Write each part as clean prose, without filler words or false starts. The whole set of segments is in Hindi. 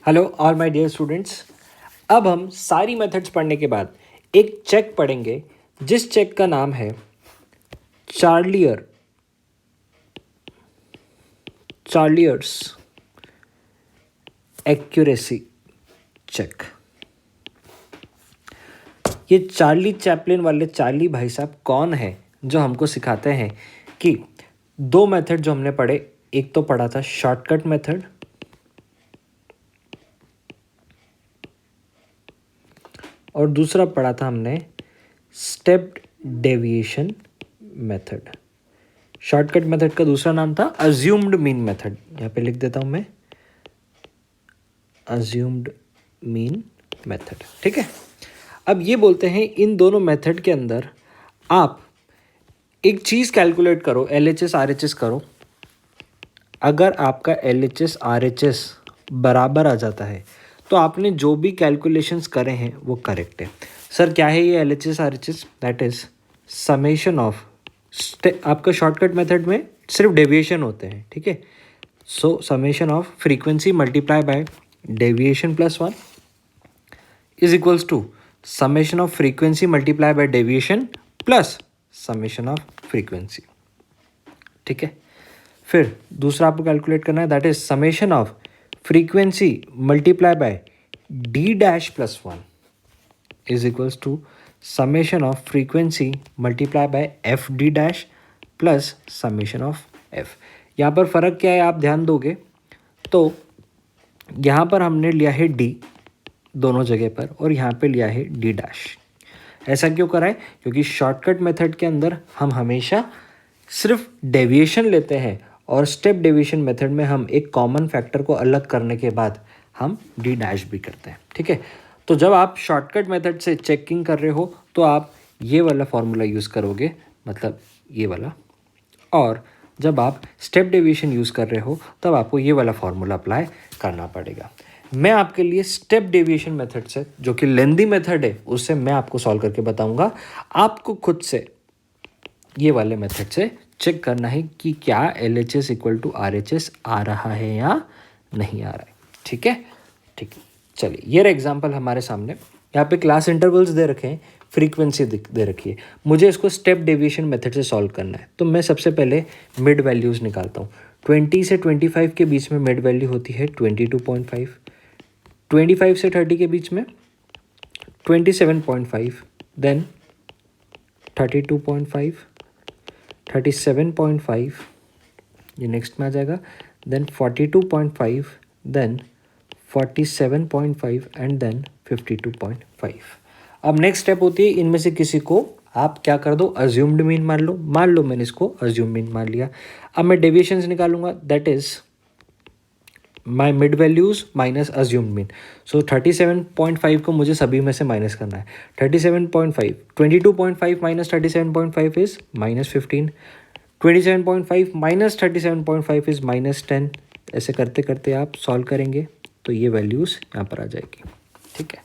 Hello all my dear students. अब हम सारी मेथड्स पढ़ने के बाद एक चेक पढ़ेंगे जिस चेक का नाम है चार्लियर्स एक्यूरेसी चेक। ये चार्ली चैपलिन वाले चार्ली भाई साहब कौन है जो हमको सिखाते हैं कि दो मेथड जो हमने पढ़े, एक तो पढ़ा था शॉर्टकट मेथड और दूसरा पढ़ा था हमने stepped deviation method. Shortcut method का दूसरा नाम था अज्यूम्ड मीन मेथड। यहाँ पे लिख देता हूँ मैं, अज्यूम्ड मीन मेथड। ठीक है, अब ये बोलते हैं इन दोनों मेथड के अंदर आप एक चीज़ कैलकुलेट करो, LHS RHS करो। अगर आपका LHS RHS बराबर आ जाता है तो आपने जो भी कैलकुलेशंस करे हैं वो करेक्ट है। सर क्या है ये LHS RHS? That is summation of, आपका शॉर्टकट मेथड में सिर्फ डेविएशन होते हैं, ठीक है। So summation of frequency multiply by deviation plus 1 is equals to summation of frequency multiply by deviation plus summation of frequency. ठीक है, फिर दूसरा आपको कैलकुलेट करना है, that is summation of frequency multiply by D dash plus 1 is equals to summation of frequency multiply by F D dash plus summation of F. यहाँ पर फ़र्क क्या है आप ध्यान दोगे तो यहाँ पर हमने लिया है डी दोनों जगह पर और यहाँ पे लिया है डी डैश। ऐसा क्यों करा है? क्योंकि शॉर्टकट मेथड के अंदर हम हमेशा सिर्फ डेविएशन लेते हैं और स्टेप डेविएशन मेथड में हम एक कॉमन फैक्टर को अलग करने के बाद हम डी डैश भी करते हैं। ठीक है, तो जब आप शॉर्टकट मेथड से चेकिंग कर रहे हो तो आप ये वाला फॉर्मूला यूज़ करोगे, मतलब ये वाला, और जब आप स्टेप डेविएशन यूज़ कर रहे हो तब आपको ये वाला फॉर्मूला अप्लाई करना पड़ेगा। मैं आपके लिए स्टेप डेविएशन मेथड से, जो कि लेंदी मेथड है, उससे मैं आपको सॉल्व करके बताऊंगा। आपको खुद से ये वाले मेथड से चेक करना है कि क्या LHS इक्वल टू RHS आ रहा है या नहीं आ रहा है। ठीक है, ठीक है, चलिए ये एग्जाम्पल हमारे सामने। यहाँ पे क्लास इंटरवल्स दे रखे हैं, फ्रीक्वेंसी दे रखी है, मुझे इसको स्टेप डेविएशन मेथड से सॉल्व करना है। तो मैं सबसे पहले मिड वैल्यूज़ निकालता हूँ। 20 से 25 के बीच में मिड वैल्यू होती है 22.5, 25 से 30 के बीच में 27.5, देन 32.5, 37.5, ये नेक्स्ट में आ जाएगा, देन 42.5, देन 47.5 एंड देन 52.5। अब नेक्स्ट स्टेप होती है इनमें से किसी को आप क्या कर दो, अज्यूम्ड मीन मान लो। मान लो मैंने इसको अज्यूम मीन मान लिया। अब मैं डेविएशंस निकालूंगा, that is my mid values minus assumed mean. So 37.5 को मुझे सभी में से माइनस करना है। 37.5, 22.5 minus 37.5 is minus 15, 27.5 minus 37.5 is minus 10। ऐसे करते करते आप सॉल्व करेंगे तो ये वैल्यूज़ यहाँ पर आ जाएगी। ठीक है,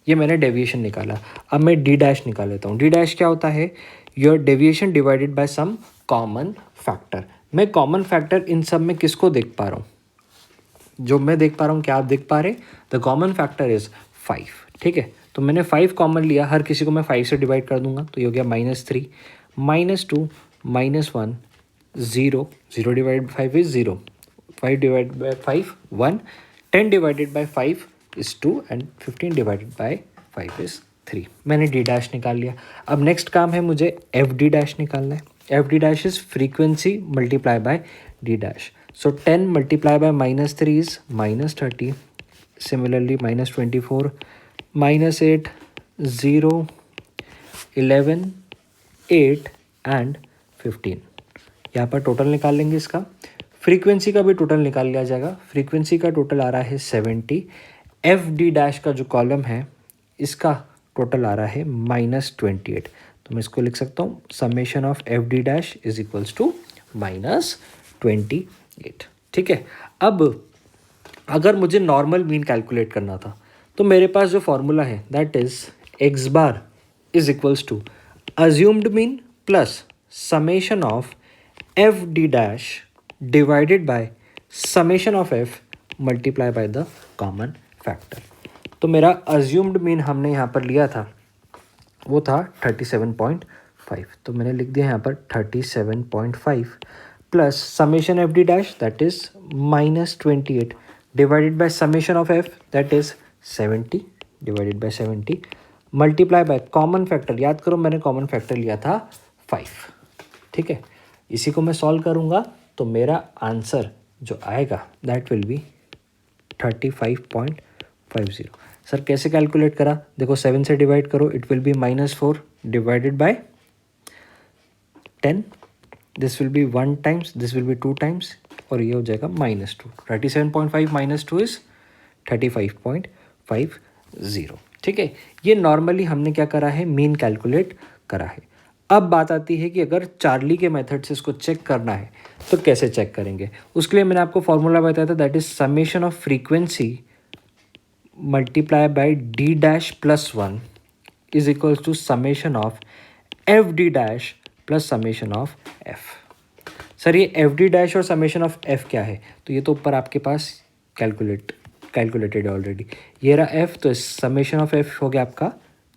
ये मैंने डेविएशन निकाला। अब मैं डी डैश निकाल लेता हूँ। डी डैश क्या होता है? Your deviation divided by some common factor. मैं कॉमन फैक्टर इन सब में किसको देख पा रहा हूँ? जो मैं देख पा रहा हूँ, क्या आप देख पा रहे? The common factor is 5। ठीक है, तो मैंने 5 कॉमन लिया, हर किसी को मैं 5 से डिवाइड कर दूंगा तो ये हो गया -3, -2, -1, 0, 0 divided by 5 is 0, 5 divided by 5 1, 10 divided by 5 is 2 and 15 divided by 5 is 3। मैंने डी डैश निकाल लिया। अब नेक्स्ट काम है मुझे एफ डी डैश निकालना है। F D dash is frequency multiply by D dash. So 10 multiplied by -3 is -30. Similarly, -24, -8, 0, 11, 8 and 15। यहाँ पर टोटल निकाल लेंगे इसका। फ्रीक्वेंसी का भी टोटल निकाल लिया जाएगा। फ्रीक्वेंसी का टोटल आ रहा है 70। एफ डी डैश का जो कॉलम है इसका टोटल आ रहा है -28। तो मैं इसको लिख सकता हूँ, summation of F D dash is equals to -28। ठीक है, अब अगर मुझे नॉर्मल मीन कैलकुलेट करना था तो मेरे पास जो फॉर्मूला है that is X bar is equals to assumed mean plus summation of F D dash divided by summation of F multiply by the common factor. तो मेरा अज्यूम्ड मीन हमने यहाँ पर लिया था वो था 37.5, तो मैंने लिख दिया यहाँ पर 37.5 plus summation F D dash that is -28 divided by summation of F that is 70 divided by 70 multiply by common factor, याद करो मैंने कॉमन फैक्टर लिया था 5, ठीक है। इसी को मैं सॉल्व करूँगा तो मेरा आंसर जो आएगा दैट विल बी 35.50। सर कैसे कैलकुलेट करा, देखो 7 से डिवाइड करो, it will be -4 divided by 10, this will be 1 times, this will be 2 times, और ये हो जाएगा -2। 37.5 -2 इज 35.50, ठीक है। ये नॉर्मली हमने क्या करा है, मीन कैलकुलेट करा है। अब बात आती है कि अगर चार्ली के मेथड से इसको चेक करना है तो कैसे चेक करेंगे। उसके लिए मैंने आपको फॉर्मूला बताया था that is summation of frequency multiply by D dash plus 1 is equals to summation of F D dash plus summation of F. Sir ये एफ डी डैश और समेशन ऑफ एफ क्या है, तो ये तो ऊपर आपके पास कैलकुलेटेड है ऑलरेडी। ये रहा एफ, तो समेशन ऑफ एफ हो गया आपका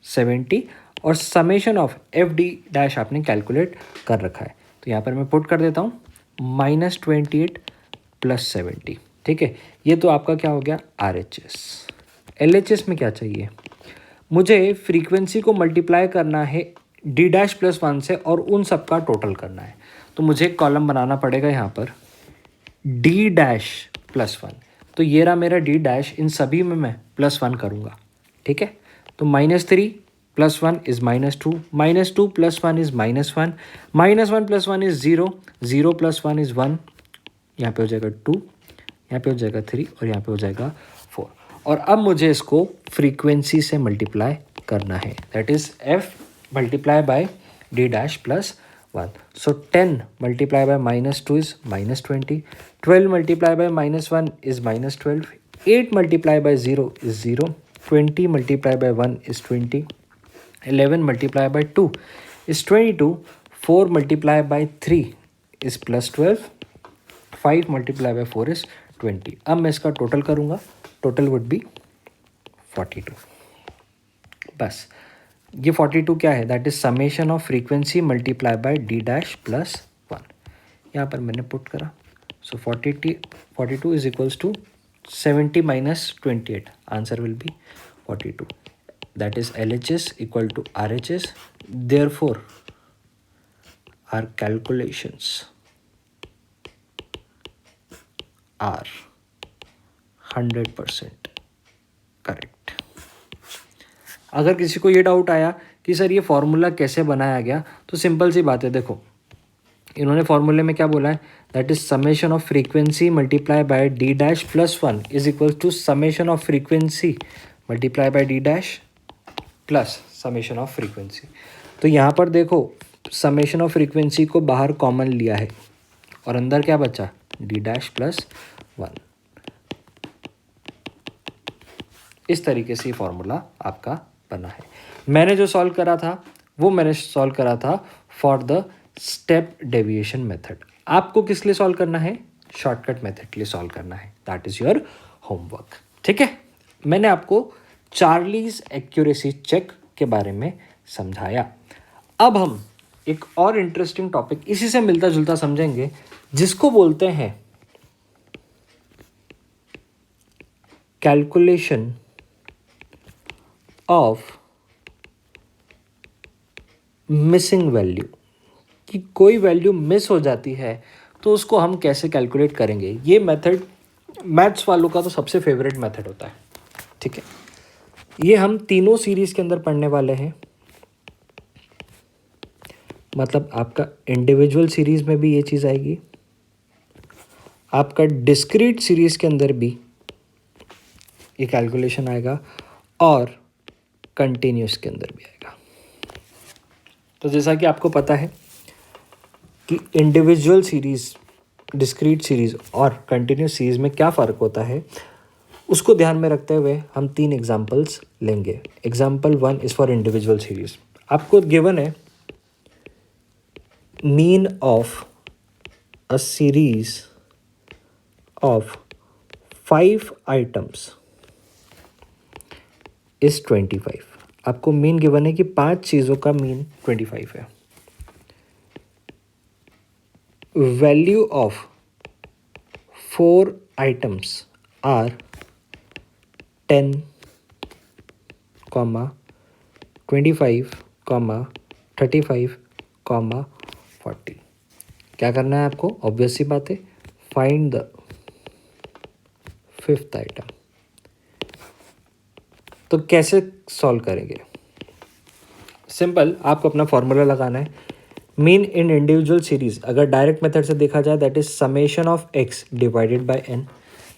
70 और summation of F D dash आपने कैलकुलेट कर रखा है, तो यहाँ पर मैं पुट कर देता हूँ -28 प्लस 70, ठीक है। ये तो आपका क्या हो गया are H S. L H S में क्या चाहिए, मुझे फ्रीक्वेंसी को मल्टीप्लाई करना है डी डैश प्लस 1 से और उन सब का टोटल करना है, तो मुझे एक कॉलम बनाना पड़ेगा यहाँ पर डी डैश प्लस 1, तो ये रहा मेरा डी डैश, इन सभी में मैं +1 करूँगा, ठीक है। तो -3 + 1 इज़ -2, -2 + 1 इज़ -1, -1 + 1 इज़ 0, 0 + 1 इज़ 1, यहाँ पे हो जाएगा 2, यहाँ पे हो जाएगा 3 और यहाँ पे हो जाएगा 4। और अब मुझे इसको फ्रीक्वेंसी से मल्टीप्लाई करना है, that is F multiply by D dash plus 1। So 10 multiplied by -2 is -20, 12 multiplied by -1 is -12, 8 multiplied by 0 is 0, 20 multiplied by 1 is 20, 11 multiplied by 2 is 22, 4 multiplied by 3 is +12, 5 multiplied by 4 is 20। अब मैं इसका टोटल करूँगा, टोटल वुड बी 42। बस ये 42 क्या है, that is summation of frequency multiply by D dash plus 1, यहाँ पर मैंने पुट करा। So 42 is equals to 70 minus 28, answer will be 42, that is L H S equal to R H S. Therefore our calculations are 100% correct. अगर किसी को ये डाउट आया कि सर ये फार्मूला कैसे बनाया गया, तो सिंपल सी बात है, देखो इन्होंने फार्मूले में क्या बोला है, that is summation of frequency multiply by D dash plus 1 is equal to summation of frequency multiply by D dash plus summation of frequency. तो यहाँ पर देखो समेशन ऑफ फ्रीक्वेंसी को बाहर कॉमन लिया है और अंदर क्या बचा, डी डैश प्लस 1। इस तरीके से फार्मूला आपका बना है। मैंने जो सॉल्व करा था वो मैंने सॉल्व करा था for the step deviation method. आपको किस लिए सॉल्व करना है, शॉर्टकट मेथड के लिए सॉल्व करना है, दैट इज योर होमवर्क, ठीक है। मैंने आपको चार्लीज एक्यूरेसी चेक के बारे में समझाया। अब हम एक और इंटरेस्टिंग टॉपिक इसी से मिलता जुलता समझेंगे, जिसको बोलते हैं कैलकुलेशन ऑफ मिसिंग वैल्यू, कि कोई वैल्यू मिस हो जाती है तो उसको हम कैसे कैलकुलेट करेंगे। ये मेथड मैथ्स वालों का तो सबसे फेवरेट मेथड होता है, ठीक है। ये हम तीनों सीरीज के अंदर पढ़ने वाले हैं, मतलब आपका इंडिविजुअल सीरीज में भी ये चीज़ आएगी, आपका डिस्क्रीट सीरीज के अंदर भी ये कैलकुलेशन आएगा और कंटिन्यूस के अंदर भी आएगा। तो जैसा कि आपको पता है कि इंडिविजुअल सीरीज़, डिस्क्रीट सीरीज़ और कंटिन्यूस सीरीज़ में क्या फ़र्क होता है, उसको ध्यान में रखते हुए हम 3 एग्जांपल्स लेंगे। Example 1 is for individual series. आपको गिवन है mean of a series of 5 items is 25। आपको मीन गिवन है कि 5 चीज़ों का मीन 25 है। Value of 4 items are 10, 25, 35, 40। क्या करना है आपको? ऑब्वियस सी बात है, फाइंड द 5th आइटम। तो कैसे सॉल्व करेंगे? सिंपल, आपको अपना फॉर्मूला लगाना है। मीन इन इंडिविजुअल सीरीज अगर डायरेक्ट मेथड से देखा जाए that is summation of X divided by N.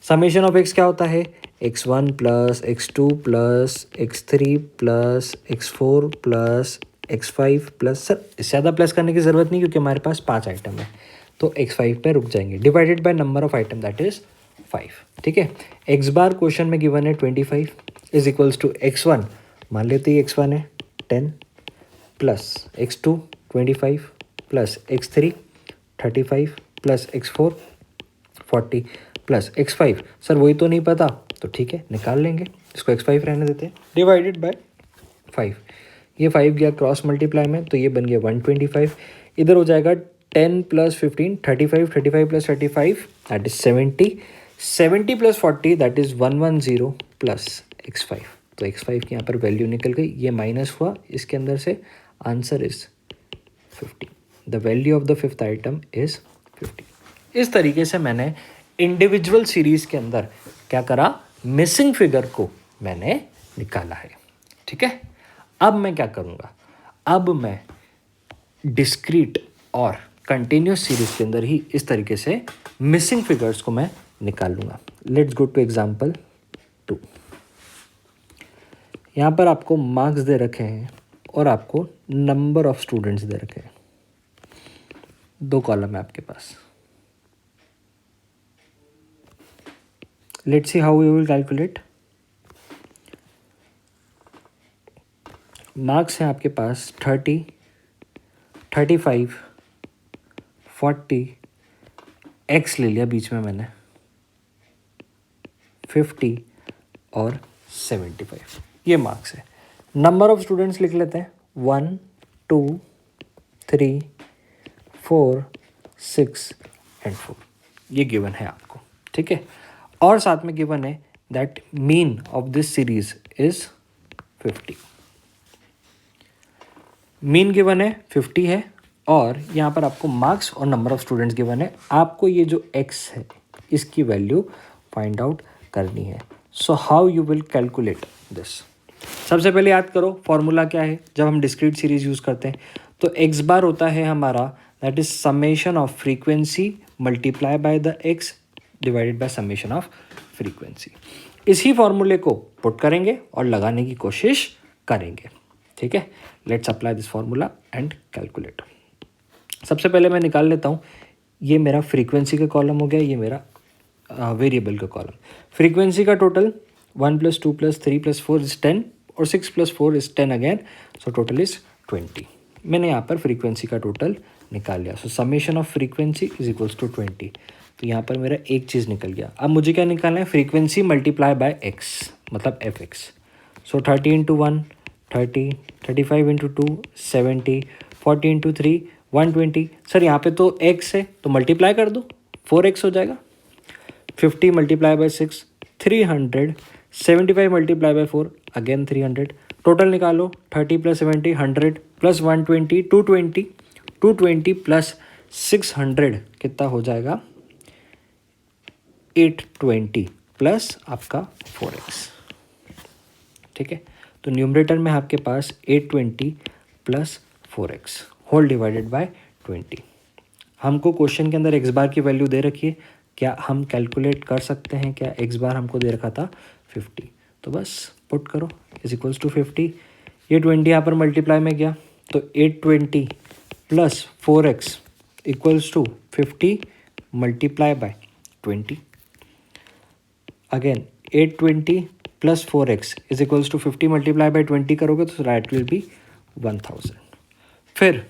Summation of X क्या होता है? x1 plus x2 plus x3 plus x4 plus x5 plus, sir इससे ज़्यादा प्लस करने की ज़रूरत नहीं क्योंकि हमारे पास 5 आइटम है, तो x5 पे रुक जाएंगे, divided by number of item that is 5। ठीक है, एक्स बार क्वेश्चन में गिवन है 25 इज इक्वल्स टू x1, मान लेते ही x1 है 10 plus x2 25 plus x3 35 plus x4 40 plus x5। Sir वही तो नहीं पता, तो ठीक है निकाल लेंगे, इसको x5 रहने देते हैं, डिवाइडेड बाय 5। ये 5 गया क्रॉस मल्टीप्लाई में, तो ये बन गया 125। इधर हो जाएगा 10 plus 15 35, 35 plus 35 that is 70, 70 plus 40 that is 110 plus x5। तो x5 की यहाँ पर वैल्यू निकल गई, ये माइनस हुआ इसके अंदर से, answer is 50। The value of the 5th item is 50। इस तरीके से मैंने इंडिविजुअल सीरीज के अंदर क्या करा? मिसिंग फिगर को मैंने निकाला है। ठीक है, अब मैं क्या करूँगा? अब मैं डिस्क्रीट और कंटिन्यूस सीरीज के अंदर ही इस तरीके से मिसिंग फिगर्स को मैं निकाल लूँगा। Let's go to example 2। यहाँ पर आपको मार्क्स दे रखे हैं और आपको नंबर ऑफ स्टूडेंट्स दे रखे हैं। 2 कॉलम है आपके पास। Let's see how you will calculate. Marks हैं आपके पास 30, 35, 40, एक्स ले लिया बीच में मैंने, 50 और 75, ये मार्क्स है। नंबर ऑफ स्टूडेंट्स लिख लेते हैं 1, 2, 3, 4, 6 एंड 4, ये गिवन है आपको। ठीक है, और साथ में गिवन है that mean of this series is 50। Mean given है 50 है, और यहाँ पर आपको मार्क्स और नंबर ऑफ स्टूडेंट्स गिवन है। आपको ये जो x है इसकी वैल्यू फाइंड आउट करनी है। So how you will calculate this? सबसे पहले याद करो फॉर्मूला क्या है जब हम डिस्क्रीट सीरीज यूज़ करते हैं। तो x बार होता है हमारा that is summation of frequency multiply by the x divided by summation of frequency. इसी फॉर्मूले को पुट करेंगे और लगाने की कोशिश करेंगे। ठीक है, let's apply this formula and calculate. सबसे पहले मैं निकाल लेता हूँ, ये मेरा फ्रीक्वेंसी का कॉलम हो गया, ये मेरा वेरिएबल का कॉलम। फ्रीक्वेंसी का टोटल 1 + 2 + 3 + 4 इज 10 और 6 + 4 is 10 again, so total is 20। मैंने यहाँ पर फ्रीक्वेंसी का टोटल निकाल लिया। So summation of frequency is equals to 20। तो यहाँ पर मेरा एक चीज़ निकल गया। अब मुझे क्या निकालना है? फ्रीक्वेंसी मल्टीप्लाई बाय एक्स मतलब fx। सो 30 × 1 30, 35 × 2 70, 40 × 3 120। सर यहाँ पे तो x है तो मल्टीप्लाई कर दो, 4x हो जाएगा। 50 multiply bye 6 300, 75 multiply by 4 again 300। Total निकालो 30 + 70 100 + 120 220, 220 + 600 कितना हो जाएगा? 820 प्लस आपका 4x। ठीक है, तो न्यूमरेटर में आपके पास 820 + 4x होल डिवाइडेड बाय 20। हमको क्वेश्चन के अंदर x बार की वैल्यू दे रखी है, क्या हम कैलकुलेट कर सकते हैं? क्या x बार हमको दे रखा था 50, तो बस पुट करो इज इक्वल्स टू 50। ये 20 यहाँ पर मल्टीप्लाई में गया तो 820 + 4x equals to 50 multiply by 20। Again 820 + 4x is equals to 50 multiply by 20 करोगे तो दैट विल बी 1000। फिर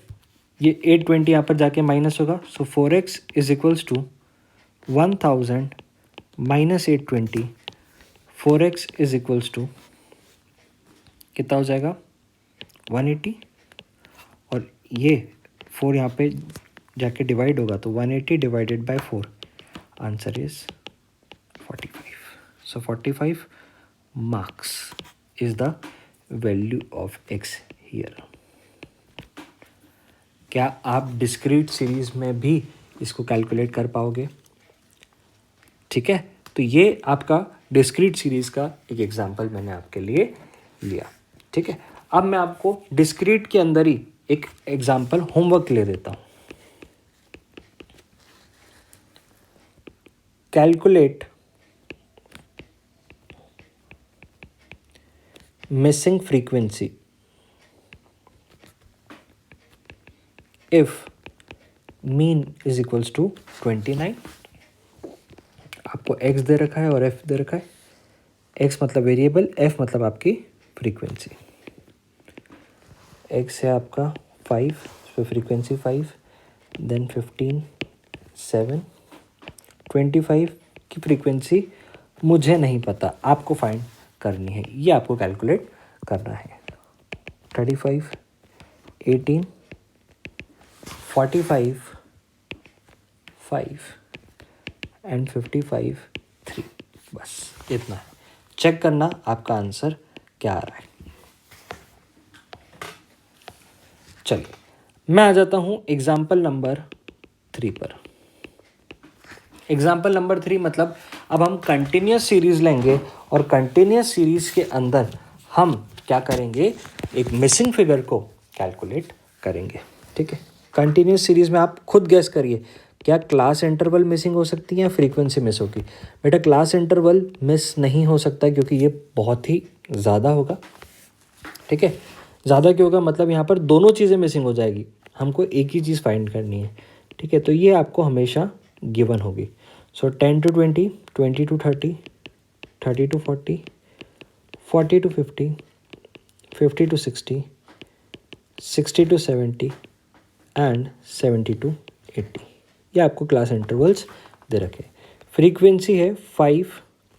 ये 820 यहाँ पर जाके माइनस होगा, so 4x is equals to 1000 minus 820, 4x is equals to कितना हो जाएगा 180, और ये 4 यहाँ पे जाके डिवाइड होगा तो 180 divided by 4, answer is 45. So 45 marks is the value of x here. क्या आप डिस्क्रीट सीरीज में भी इसको कैलकुलेट कर पाओगे? ठीक है, तो ये आपका डिस्क्रीट सीरीज का एक एग्जांपल मैंने आपके लिए लिया. ठीक है, अब मैं आपको डिस्क्रीट के अंदर ही एक एग्जांपल होमवर्क ले देता हूं. Calculate missing frequency if mean is equals to 29. आपको x दे रखा है और f दे रखा है. x मतलब वेरिएबल, f मतलब आपकी फ्रीक्वेंसी. x है आपका 5, इस पर फ्रीक्वेंसी 5, देन 15, 7, 25 की फ्रीक्वेंसी मुझे नहीं पता, आपको फाइंड करनी है, ये आपको कैलकुलेट करना है. 35, 18, 45, 5 एंड 55, 3. बस इतना है. चेक करना आपका आंसर क्या आ रहा है. चलिए मैं आ जाता हूँ एग्जाम्पल नंबर 3 पर. एग्जाम्पल नंबर 3 मतलब अब हम कंटिन्यूस सीरीज लेंगे और कंटिन्यूस सीरीज के अंदर हम क्या करेंगे, एक मिसिंग फिगर को कैलकुलेट करेंगे. ठीक है, कंटिन्यूस सीरीज में आप खुद गैस करिए क्या क्लास इंटरवल मिसिंग हो सकती है या फ्रीक्वेंसी मिस होगी. बेटा क्लास इंटरवल मिस नहीं हो सकता क्योंकि ये बहुत ही ज़्यादा होगा. ठीक है, ज़्यादा क्यों होगा मतलब यहाँ पर दोनों चीज़ें मिसिंग हो जाएगी, हमको एक ही चीज़ फाइंड करनी है. ठीक है, तो ये आपको हमेशा गिवन होगी. सो 10 to 20, 20 to 30, 30 to 40, 40 to 50, 50 to 60, 60 to 70 and 70 to 80. ये आपको क्लास इंटरवल्स दे रखे. फ्रीक्वेंसी है 5,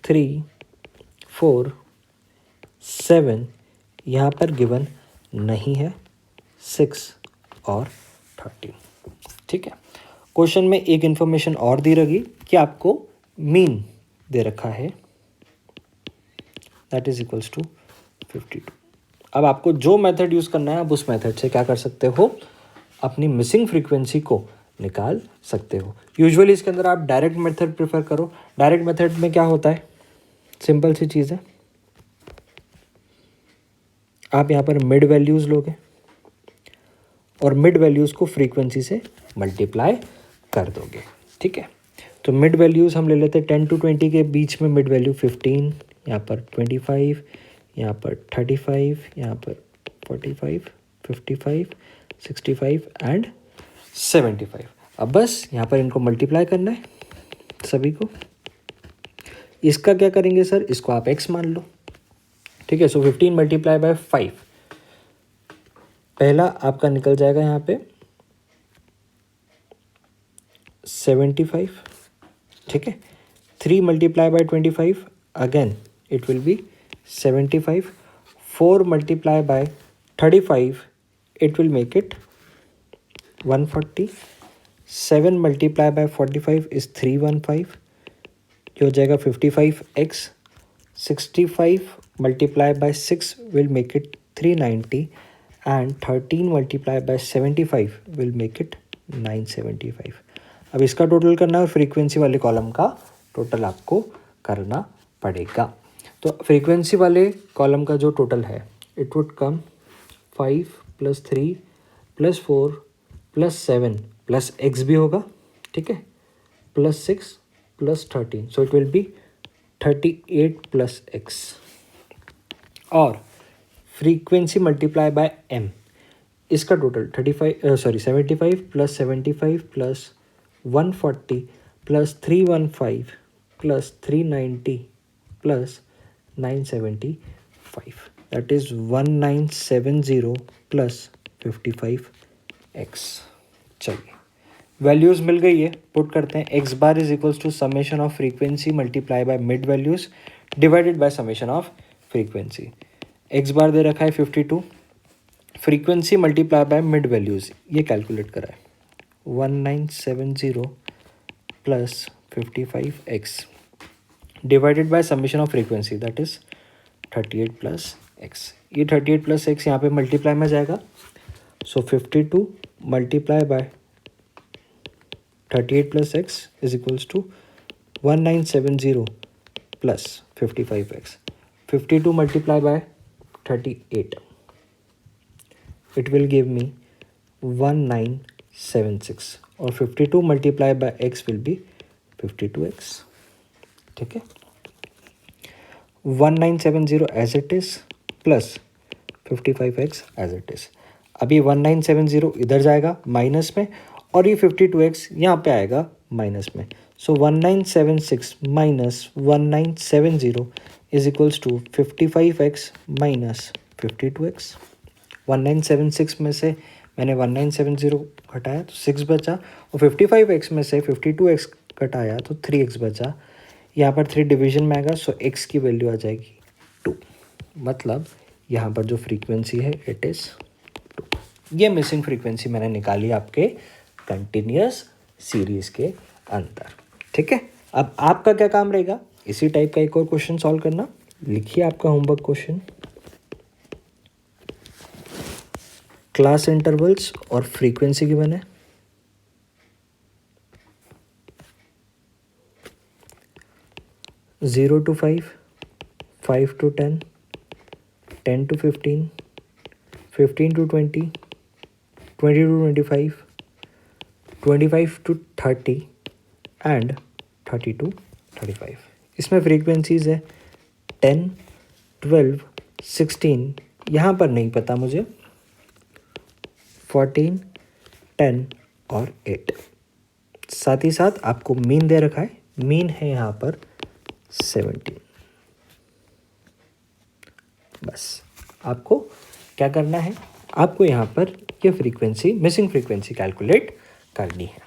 3, 4, 7, यहाँ पर गिवन नहीं है 6 और 13. ठीक है, क्वेश्चन में एक इन्फॉर्मेशन और दी रही कि आपको मीन दे रखा है दैट इज इक्वल्स टू 52. अब आपको जो मेथड यूज़ करना है आप उस मेथड से क्या कर सकते हो, अपनी मिसिंग फ्रीक्वेंसी को निकाल सकते हो. यूजुअली इसके अंदर आप डायरेक्ट मेथड प्रेफर करो. डायरेक्ट मेथड में क्या होता है, सिंपल सी चीज़ है, आप यहाँ पर मिड वैल्यूज़ लोगे और मिड वैल्यूज़ को फ्रीक्वेंसी से मल्टीप्लाई कर दोगे. ठीक है, तो मिड वैल्यूज़ हम ले लेते हैं 10 to 20 के बीच में मिड वैल्यू 15, यहाँ पर 25, यहाँ पर 35, यहाँ पर 45, 55, 65 एंड 75. अब बस यहाँ पर इनको मल्टीप्लाई करना है सभी को. इसका क्या करेंगे सर, इसको आप x मान लो. ठीक है, सो 15 मल्टीप्लाई बाय 5, पहला आपका निकल जाएगा यहाँ पे 75. ठीक है, 3 multiply by 25, again it will be 75. 4 multiply by 35, it will make it 140. 7 multiply by 45 is 315, ये हो जाएगा 55x. 65 multiply by 6 will make it 390 and 13 multiply by 75 will make it 975. अब इसका टोटल करना है और फ्रीक्वेंसी वाले कॉलम का टोटल आपको करना पड़ेगा. तो फ्रीक्वेंसी वाले कॉलम का जो टोटल है इट वुड कम 5 + 3 + 4 + 7 + x भी होगा. ठीक है, +6 + 13, so it will be 38 + x. और फ्रीक्वेंसी मल्टीप्लाई बाय m, इसका टोटल 75 + 75 + 140 + 315 + 390 + 975, that is 1970 + 55x. चलिए वैल्यूज़ मिल गई है, पुट करते हैं। X bar is equals to summation of frequency multiply by mid values divided by summation of frequency. X bar दे रखा है 52, frequency multiply by mid values ये कैलकुलेट करा है 1970 plus 55x divided by summation of frequency that is 38 plus x. ये 38 प्लस एक्स यहाँ पे मल्टीप्लाई में जाएगा, so 52 multiply by 38 plus x is equals to 1970 plus 55x। 52 multiply by 38 it will give me 1976 और 52 multiply by x will be 52x। ठीक है, 1970 as it is plus 55x as it is. अब ये 1970 इधर जाएगा माइनस में और ये 52x यहाँ पे आएगा माइनस में। So 1976 minus 1970 is equals to 55x minus 52x। 1976 में से मैंने 1970 घटाया तो 6 बचा और 55x में से 52x घटाया तो 3x बचा। यहाँ पर 3 डिवीजन में आएगा, सो x की वैल्यू आ जाएगी 2। मतलब यहाँ पर जो फ्रीक्वेंसी है इट इज़ 2। ये मिसिंग फ्रीक्वेंसी मैंने निकाली आपके कंटिन्यूस सीरीज़ के अंदर। ठीक है, अब आपका क्या काम रहेगा, इसी टाइप का एक और क्वेश्चन सॉल्व करना। लिखिए आपका होमवर्क क्वेश्चन, क्लास इंटरवल्स और फ्रीक्वेंसी गिवन है। Zero to 5, 5 to 10, 10 to 15, 15 to 20, 20 to 25, 25 to 30 and 30 to 35। इसमें फ्रीक्वेंसीज़ है 10, 12, 16, यहाँ पर नहीं पता मुझे, 14, 10 और 8। साथ ही साथ आपको मीन दे रखा है, मीन है यहाँ पर 17। बस आपको क्या करना है, आपको यहाँ पर ये फ्रीक्वेंसी मिसिंग फ्रीक्वेंसी कैलकुलेट करनी है।